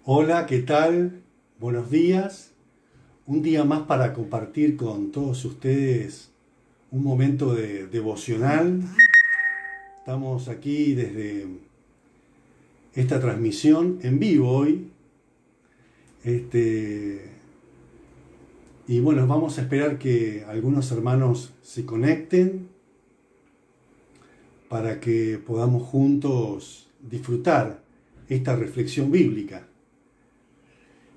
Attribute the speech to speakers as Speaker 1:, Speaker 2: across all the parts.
Speaker 1: Hola, ¿qué tal? Buenos días. Un día más para compartir con todos ustedes un momento de devocional. Estamos aquí desde esta transmisión en vivo hoy. Este, y bueno, vamos a esperar que algunos hermanos se conecten para que podamos juntos disfrutar esta reflexión bíblica.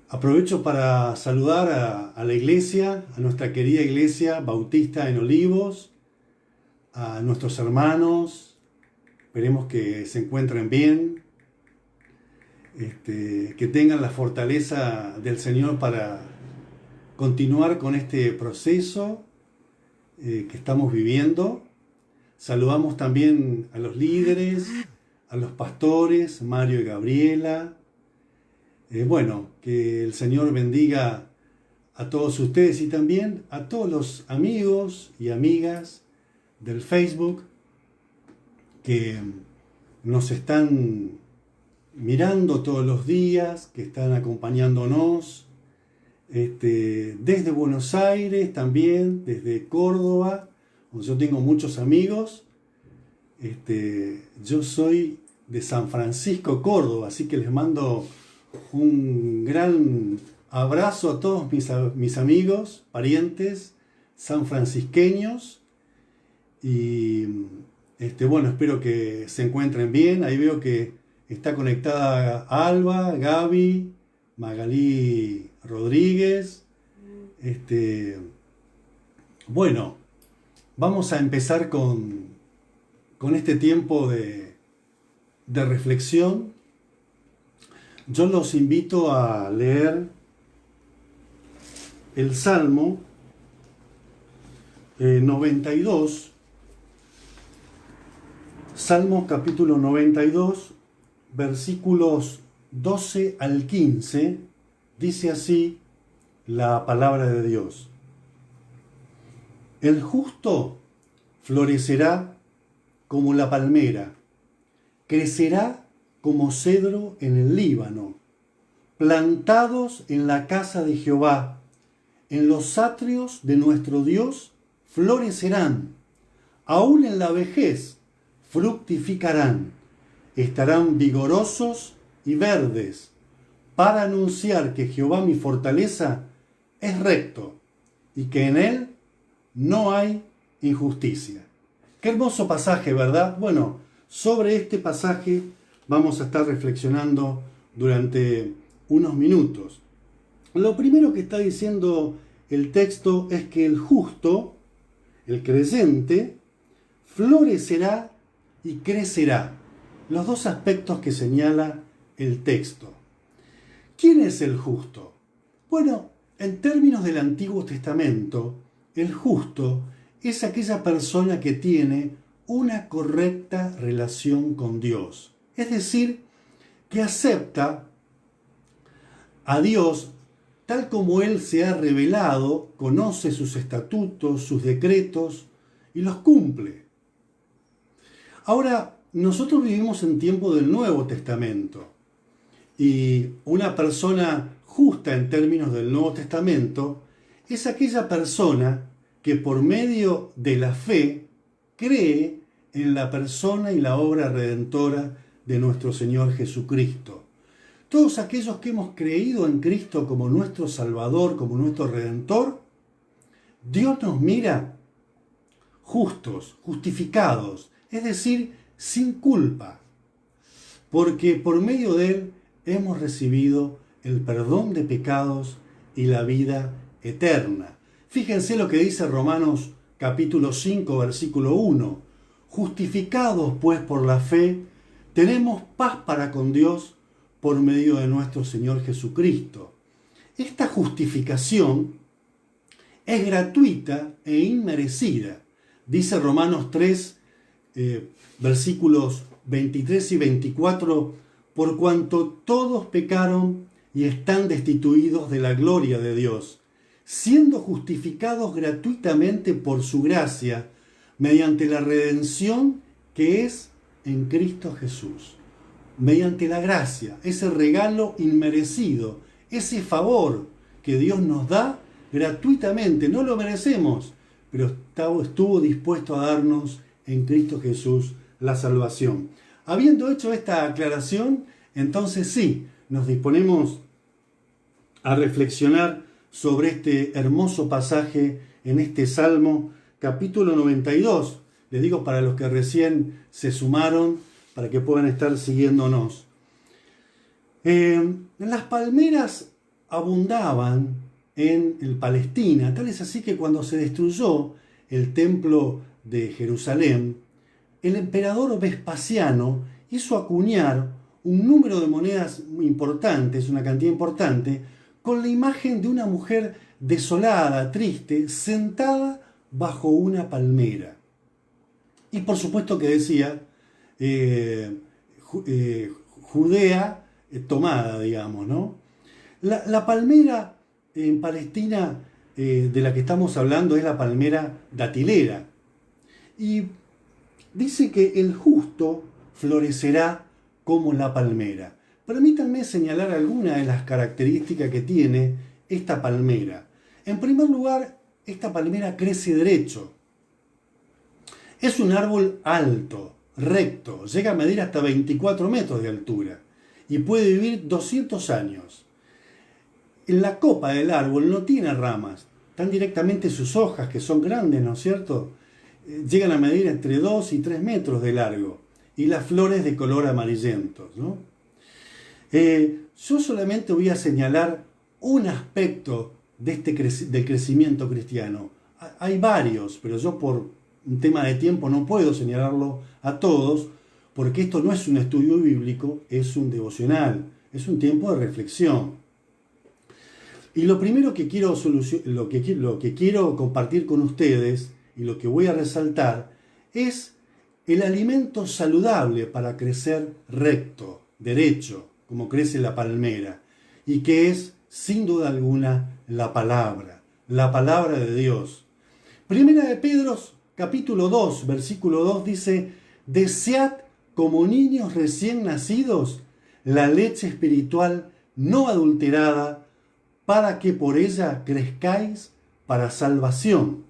Speaker 1: Aprovecho para saludar a la iglesia, a nuestra querida iglesia bautista en Olivos, a nuestros hermanos, esperemos que se encuentren bien, que tengan la fortaleza del Señor para continuar con este proceso que estamos viviendo. Saludamos también a los líderes, a los pastores, Mario y Gabriela. Bueno, que el Señor bendiga a todos ustedes y también a todos los amigos y amigas del Facebook que nos están mirando todos los días, que están acompañándonos desde Buenos Aires también, desde Córdoba, donde yo tengo muchos amigos. Yo soy de San Francisco, Córdoba, así que les mando un gran abrazo a todos mis amigos, parientes sanfrancisqueños y bueno, espero que se encuentren bien. Ahí veo que está conectada Alba, Gaby, Magalí Rodríguez. Bueno, vamos a empezar con este tiempo de reflexión. Yo los invito a leer el Salmo 92, Salmo capítulo 92, versículos 12 al 15, dice así la palabra de Dios. El justo florecerá como la palmera, crecerá como cedro en el Líbano, plantados en la casa de Jehová, en los atrios de nuestro Dios florecerán, aún en la vejez fructificarán, estarán vigorosos y verdes, para anunciar que Jehová mi fortaleza es recto y que en él no hay injusticia. Qué hermoso pasaje, ¿verdad? Bueno, sobre este pasaje vamos a estar reflexionando durante unos minutos. Lo primero que está diciendo el texto es que el justo, el creyente, florecerá y crecerá. Los dos aspectos que señala el texto. ¿Quién es el justo? Bueno, en términos del Antiguo Testamento, el justo es aquella persona que tiene una correcta relación con Dios. Es decir, que acepta a Dios tal como Él se ha revelado, conoce sus estatutos, sus decretos y los cumple. Ahora, nosotros vivimos en tiempo del Nuevo Testamento y una persona justa en términos del Nuevo Testamento es aquella persona que por medio de la fe cree en la persona y la obra redentora de nuestro Señor Jesucristo. Todos aquellos que hemos creído en Cristo como nuestro Salvador, como nuestro Redentor, Dios nos mira justos, justificados, es decir, sin culpa, porque por medio de Él hemos recibido el perdón de pecados y la vida eterna. Fíjense lo que dice Romanos capítulo 5, versículo 1. Justificados pues por la fe, tenemos paz para con Dios por medio de nuestro Señor Jesucristo. Esta justificación es gratuita e inmerecida. Dice Romanos 3, versículos 23 y 24, por cuanto todos pecaron y están destituidos de la gloria de Dios, siendo justificados gratuitamente por su gracia, mediante la redención que es en Cristo Jesús, mediante la gracia, ese regalo inmerecido, ese favor que Dios nos da gratuitamente. No lo merecemos, pero estuvo dispuesto a darnos en Cristo Jesús la salvación. Habiendo hecho esta aclaración, entonces sí, nos disponemos a reflexionar sobre este hermoso pasaje en este Salmo, capítulo 92. Les digo para los que recién se sumaron, para que puedan estar siguiéndonos. Las palmeras abundaban en Palestina, tal es así que cuando se destruyó el templo de Jerusalén, el emperador Vespasiano hizo acuñar un número de monedas importantes, una cantidad importante, con la imagen de una mujer desolada, triste, sentada bajo una palmera. Y por supuesto que decía Judea tomada, digamos, ¿no? La palmera en Palestina de la que estamos hablando es la palmera datilera. Y dice que el justo florecerá como la palmera. Permítanme señalar algunas de las características que tiene esta palmera. En primer lugar, esta palmera crece derecho. Es un árbol alto, recto, llega a medir hasta 24 metros de altura y puede vivir 200 años. La copa del árbol no tiene ramas, están directamente sus hojas, que son grandes, ¿no es cierto? Llegan a medir entre 2 y 3 metros de largo y las flores de color amarillento, ¿no? Yo solamente voy a señalar un aspecto de del crecimiento cristiano. Hay varios, pero yo por un tema de tiempo no puedo señalarlo a todos, porque esto no es un estudio bíblico, es un devocional, es un tiempo de reflexión. Y lo primero que quiero lo que quiero compartir con ustedes y lo que voy a resaltar es el alimento saludable para crecer recto, derecho, como crece la palmera, y que es, sin duda alguna, la palabra de Dios. Primera de Pedro, capítulo 2, versículo 2 dice: desead como niños recién nacidos la leche espiritual no adulterada, para que por ella crezcáis para salvación.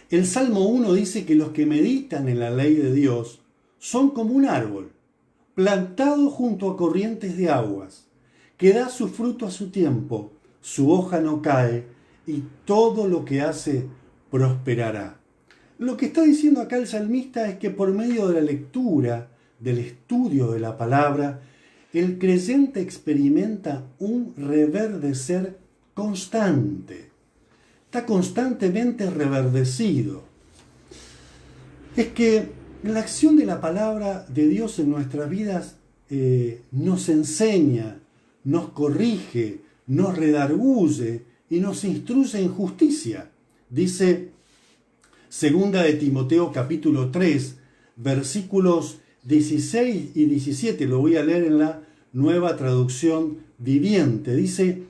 Speaker 1: El Salmo 1 dice que los que meditan en la ley de Dios son como un árbol plantado junto a corrientes de aguas, que da su fruto a su tiempo, su hoja no cae y todo lo que hace prosperará. Lo que está diciendo acá el salmista es que por medio de la lectura, del estudio de la palabra, el creyente experimenta un reverdecer constante. Está constantemente reverdecido. Es que la acción de la palabra de Dios en nuestras vidas nos enseña, nos corrige, nos redarguye y nos instruye en justicia. Dice 2 de Timoteo capítulo 3, versículos 16 y 17, lo voy a leer en la Nueva Traducción Viviente. Dice: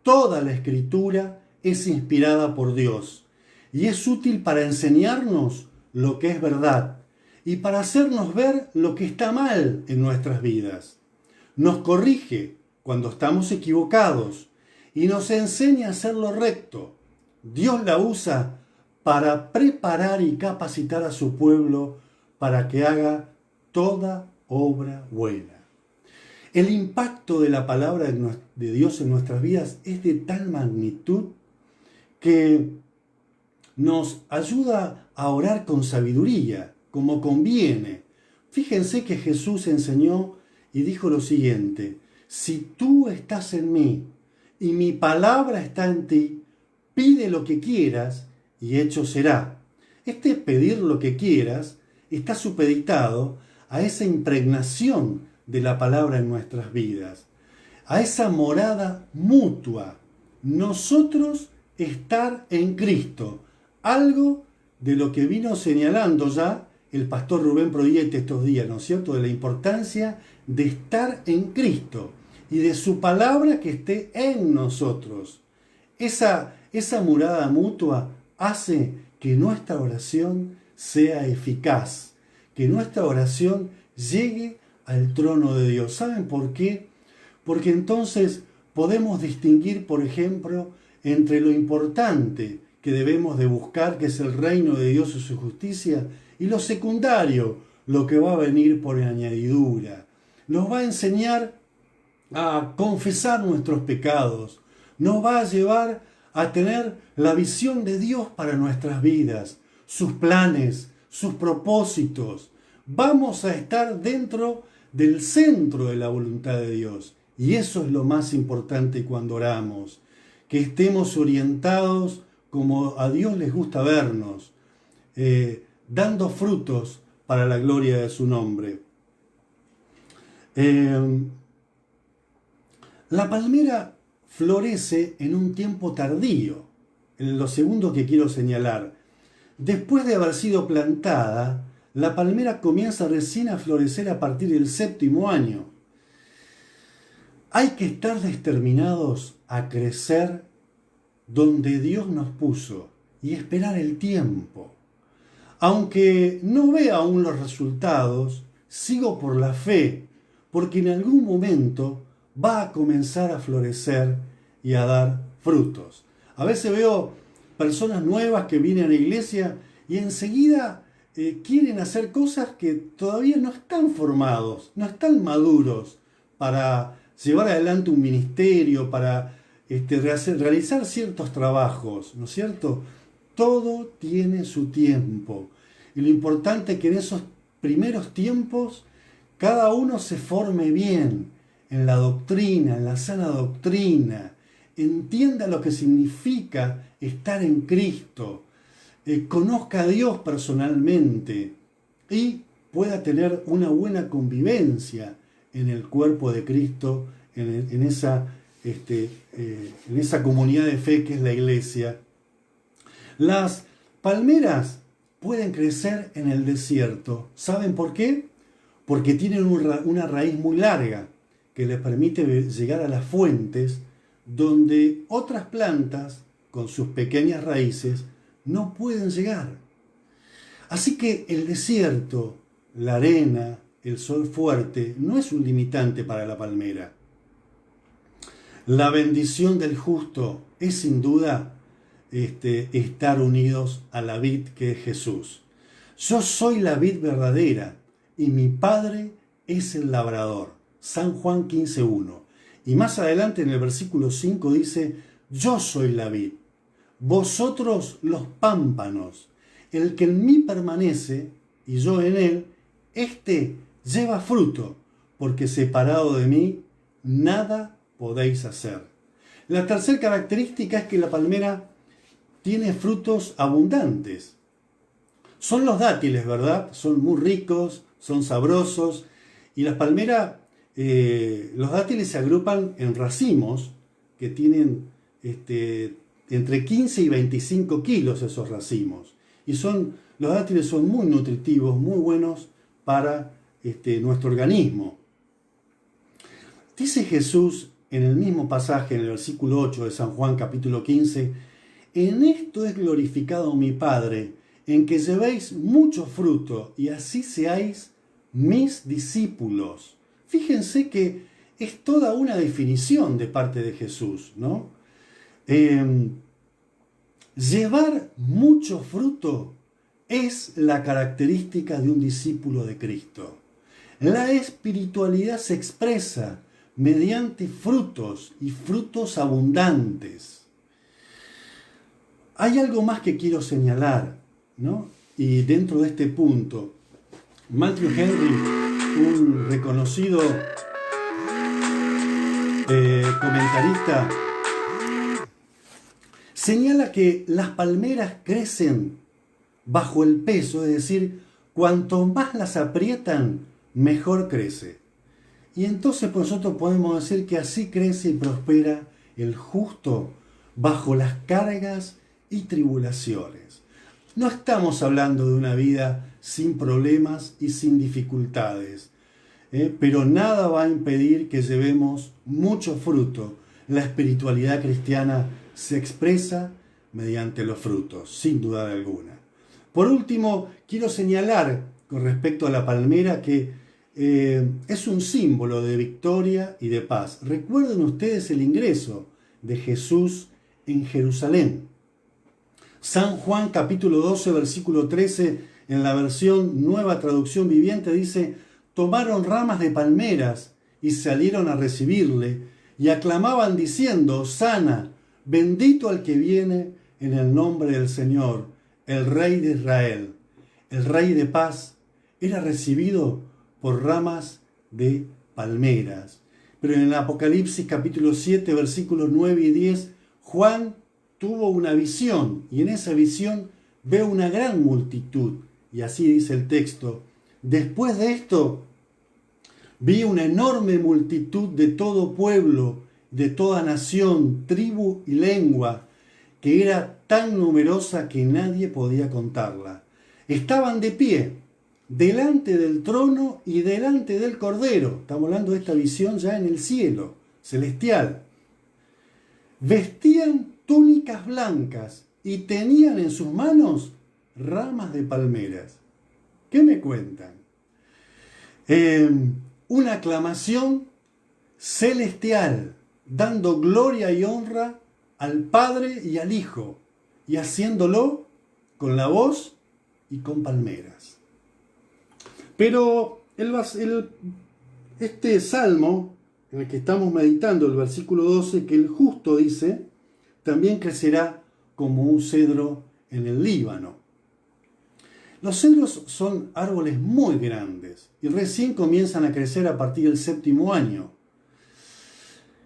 Speaker 1: toda la Escritura es inspirada por Dios y es útil para enseñarnos lo que es verdad y para hacernos ver lo que está mal en nuestras vidas. Nos corrige cuando estamos equivocados y nos enseña a hacer lo recto. Dios la usa para preparar y capacitar a su pueblo para que haga toda obra buena. El impacto de la palabra de Dios en nuestras vidas es de tal magnitud que nos ayuda a orar con sabiduría, como conviene. Fíjense que Jesús enseñó y dijo lo siguiente: si tú estás en mí y mi palabra está en ti, pide lo que quieras y hecho será. Este pedir lo que quieras está supeditado a esa impregnación de la palabra en nuestras vidas, a esa morada mutua. Nosotros estar en Cristo, algo de lo que vino señalando ya el pastor Rubén Proyete estos días, ¿no es cierto?, de la importancia de estar en Cristo y de su palabra que esté en nosotros. Esa morada mutua hace que nuestra oración sea eficaz, que nuestra oración llegue al trono de Dios. ¿Saben por qué? Porque entonces podemos distinguir, por ejemplo, entre lo importante que debemos de buscar, que es el reino de Dios y su justicia, y lo secundario, lo que va a venir por añadidura. Nos va a enseñar a confesar nuestros pecados, nos va a llevar a tener la visión de Dios para nuestras vidas, sus planes, sus propósitos. Vamos a estar dentro del centro de la voluntad de Dios. Y eso es lo más importante cuando oramos, que estemos orientados como a Dios les gusta vernos, dando frutos para la gloria de su nombre. La palmera florece en un tiempo tardío, en lo segundo que quiero señalar. Después de haber sido plantada, la palmera comienza recién a florecer a partir del 7º año. Hay que estar determinados a crecer donde Dios nos puso y esperar el tiempo. Aunque no vea aún los resultados, sigo por la fe, porque en algún momento va a comenzar a florecer y a dar frutos. A veces veo personas nuevas que vienen a la iglesia y enseguida quieren hacer cosas que todavía no están formados, no están maduros para llevar adelante un ministerio, para realizar ciertos trabajos, ¿no es cierto? Todo tiene su tiempo. Y lo importante es que en esos primeros tiempos cada uno se forme bien en la doctrina, en la sana doctrina, entienda lo que significa estar en Cristo, conozca a Dios personalmente y pueda tener una buena convivencia en el cuerpo de Cristo, en esa comunidad de fe que es la iglesia. Las palmeras pueden crecer en el desierto. ¿Saben por qué? Porque tienen una raíz muy larga que les permite llegar a las fuentes donde otras plantas con sus pequeñas raíces no pueden llegar. Así que el desierto, la arena, el sol fuerte no es un limitante para la palmera. La bendición del justo es sin duda estar unidos a la vid que es Jesús. Yo soy la vid verdadera y mi Padre es el labrador. San Juan 15:1. Y más adelante en el versículo 5 dice, yo soy la vid, vosotros los pámpanos. El que en mí permanece y yo en él, éste lleva fruto, porque separado de mí nada podéis hacer. La tercera característica es que la palmera tiene frutos abundantes. Son los dátiles, ¿verdad? Son muy ricos, son sabrosos. Y las palmeras, los dátiles se agrupan en racimos que tienen entre 15 y 25 kilos esos racimos. Y los dátiles son muy nutritivos, muy buenos para nuestro organismo. Dice Jesús en el mismo pasaje, en el versículo 8 de San Juan capítulo 15, en esto es glorificado mi Padre, en que llevéis mucho fruto y así seáis mis discípulos. Fíjense que es toda una definición de parte de Jesús, ¿no? Llevar mucho fruto es la característica de un discípulo de Cristo. La espiritualidad se expresa mediante frutos y frutos abundantes. Hay algo más que quiero señalar, ¿no? Y dentro de este punto, Matthew Henry, un reconocido comentarista, señala que las palmeras crecen bajo el peso, es decir, cuanto más las aprietan, mejor crece. Y entonces nosotros podemos decir que así crece y prospera el justo bajo las cargas y tribulaciones. No estamos hablando de una vida sin problemas y sin dificultades, pero nada va a impedir que llevemos mucho fruto. La espiritualidad cristiana se expresa mediante los frutos, sin duda alguna. Por último, quiero señalar con respecto a la palmera que es un símbolo de victoria y de paz. Recuerden ustedes el ingreso de Jesús en Jerusalén. San Juan capítulo 12, versículo 13, en la versión Nueva Traducción Viviente dice: tomaron ramas de palmeras y salieron a recibirle y aclamaban diciendo: Sana, bendito al que viene en el nombre del Señor, el Rey de Israel. El Rey de paz era recibido por ramas de palmeras. Pero en el Apocalipsis capítulo 7, versículos 9 y 10, Juan tuvo una visión, y en esa visión ve una gran multitud. Y así dice el texto: después de esto, vi una enorme multitud de todo pueblo, de toda nación, tribu y lengua, que era tan numerosa que nadie podía contarla. Estaban de pie, delante del trono y delante del Cordero. Estamos hablando de esta visión ya en el cielo celestial. Vestían túnicas blancas y tenían en sus manos ramas de palmeras. ¿Qué me cuentan? Una aclamación celestial, dando gloria y honra al Padre y al Hijo, y haciéndolo con la voz y con palmeras. Pero este salmo en el que estamos meditando, el versículo 12, que el justo dice, también crecerá como un cedro en el Líbano. Los cedros son árboles muy grandes y recién comienzan a crecer a partir del 7º año.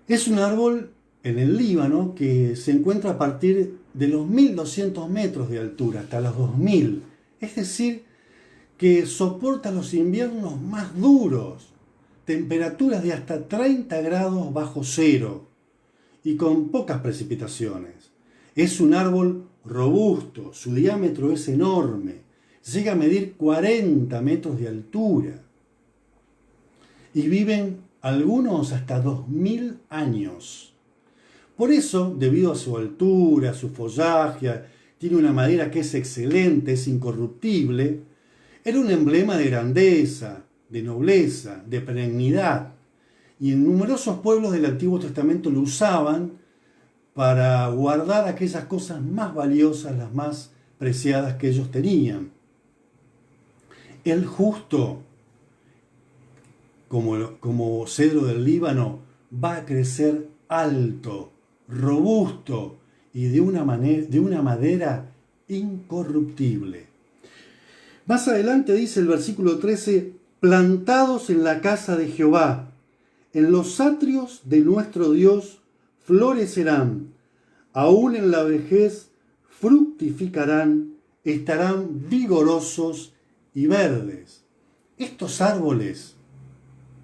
Speaker 1: Es un árbol en el Líbano que se encuentra a partir de los 1200 metros de altura hasta los 2000. Es decir, que soporta los inviernos más duros, temperaturas de hasta 30 grados bajo cero y con pocas precipitaciones. Es un árbol robusto, su diámetro es enorme, llega a medir 40 metros de altura y viven algunos hasta 2000 años. Por eso, debido a su altura, su follaje, tiene una madera que es excelente, es incorruptible, era un emblema de grandeza, de nobleza, de perennidad. Y en numerosos pueblos del Antiguo Testamento lo usaban para guardar aquellas cosas más valiosas, las más preciadas que ellos tenían. El justo, como cedro del Líbano, va a crecer alto, robusto y de una madera incorruptible. Más adelante dice el versículo 13: plantados en la casa de Jehová, en los atrios de nuestro Dios florecerán, aún en la vejez fructificarán, estarán vigorosos y verdes. Estos árboles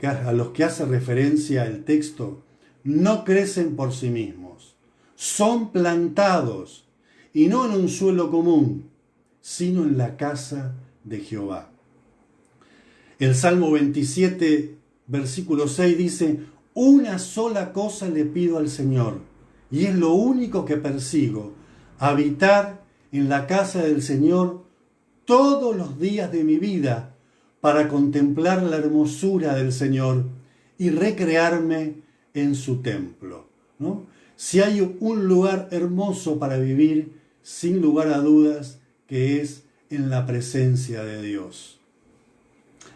Speaker 1: a los que hace referencia el texto no crecen por sí mismos, son plantados y no en un suelo común, sino en la casa de Jehová. El Salmo 27, versículo 6 dice: una sola cosa le pido al Señor, y es lo único que persigo, habitar en la casa del Señor todos los días de mi vida, para contemplar la hermosura del Señor y recrearme en su templo, ¿no? Si hay un lugar hermoso para vivir, sin lugar a dudas, que es en la presencia de Dios.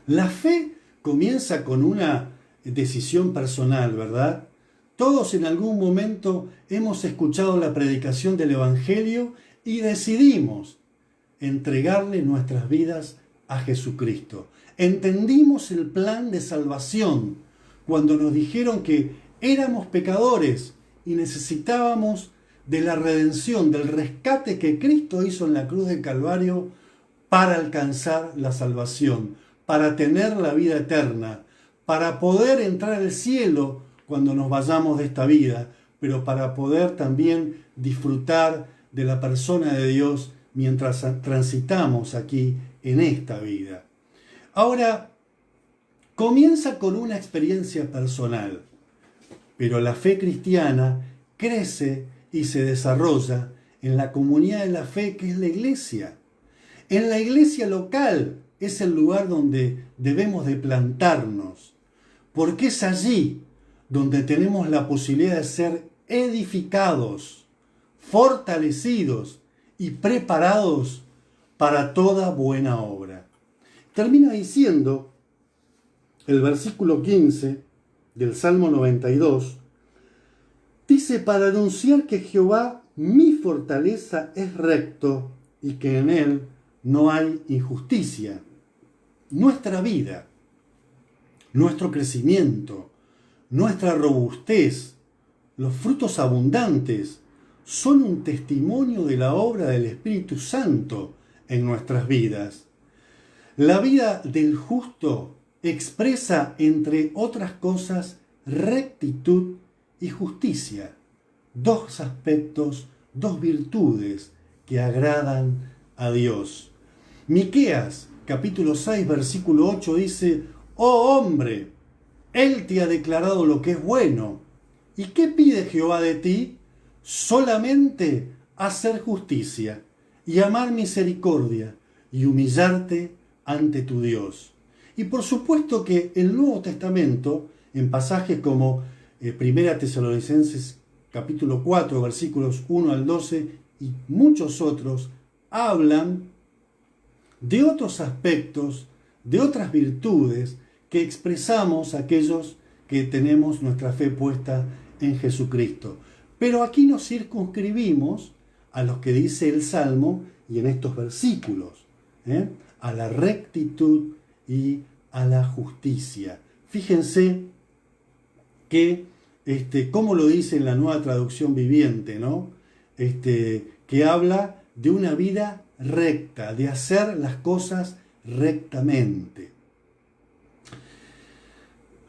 Speaker 1: La fe comienza con una decisión personal, ¿verdad? Todos en algún momento hemos escuchado la predicación del Evangelio y decidimos entregarle nuestras vidas a Jesucristo. Entendimos el plan de salvación cuando nos dijeron que éramos pecadores y necesitábamos de la redención, del rescate que Cristo hizo en la cruz del Calvario para alcanzar la salvación, para tener la vida eterna, para poder entrar al cielo cuando nos vayamos de esta vida, pero para poder también disfrutar de la persona de Dios mientras transitamos aquí en esta vida. Ahora, comienza con una experiencia personal, pero la fe cristiana crece y se desarrolla en la comunidad de la fe que es la iglesia. En la iglesia local, es el lugar donde debemos de plantarnos, porque es allí donde tenemos la posibilidad de ser edificados, fortalecidos y preparados para toda buena obra. Termina diciendo el versículo 15 del Salmo 92, dice, para anunciar que Jehová, mi fortaleza, es recto y que en él no hay injusticia. Nuestra vida, nuestro crecimiento, nuestra robustez, los frutos abundantes, son un testimonio de la obra del Espíritu Santo en nuestras vidas. La vida del justo expresa, entre otras cosas, rectitud y justicia, dos aspectos, dos virtudes que agradan a Dios. Miqueas, capítulo 6, versículo 8 dice, oh hombre, Él te ha declarado lo que es bueno. ¿Y qué pide Jehová de ti? Solamente hacer justicia y amar misericordia y humillarte ante tu Dios. Y por supuesto que el Nuevo Testamento, en pasajes como 1 Tesalonicenses capítulo 4, versículos 1 al 12 y muchos otros, hablan de otros aspectos, de otras virtudes que expresamos aquellos que tenemos nuestra fe puesta en Jesucristo. Pero aquí nos circunscribimos a los que dice el Salmo y en estos versículos, a la rectitud y a la justicia. Fíjense que, como lo dice en la Nueva Traducción Viviente, ¿no? Que habla de una vida recta, de hacer las cosas rectamente.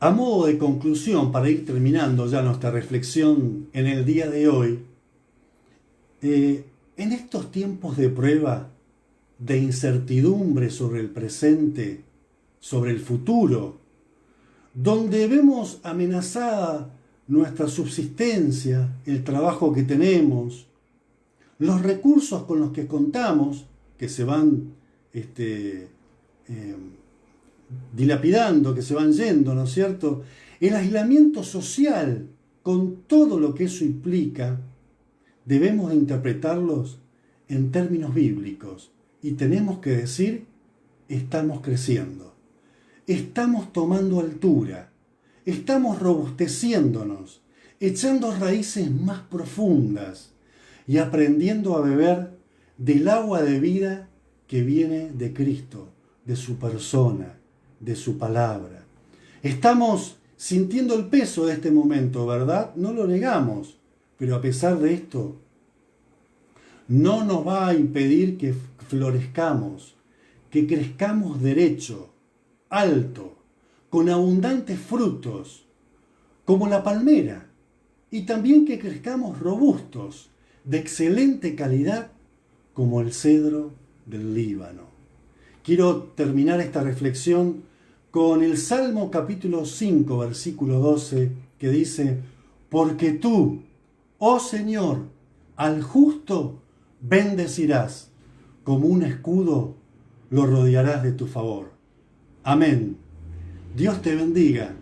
Speaker 1: A modo de conclusión, para ir terminando ya nuestra reflexión en el día de hoy, en estos tiempos de prueba, de incertidumbre sobre el presente, sobre el futuro, donde vemos amenazada nuestra subsistencia, el trabajo que tenemos, los recursos con los que contamos, que se van dilapidando, que se van yendo, ¿no es cierto? El aislamiento social, con todo lo que eso implica, debemos de interpretarlos en términos bíblicos y tenemos que decir, estamos creciendo, estamos tomando altura, estamos robusteciéndonos, echando raíces más profundas y aprendiendo a beber del agua de vida que viene de Cristo, de su persona, de su palabra. Estamos sintiendo el peso de este momento, ¿verdad? No lo negamos, pero a pesar de esto, no nos va a impedir que florezcamos, que crezcamos derecho, alto, con abundantes frutos, como la palmera, y también que crezcamos robustos, de excelente calidad, como el cedro del Líbano. Quiero terminar esta reflexión con el Salmo capítulo 5, versículo 12, que dice, porque tú, oh Señor, al justo bendecirás, como un escudo lo rodearás de tu favor. Amén. Dios te bendiga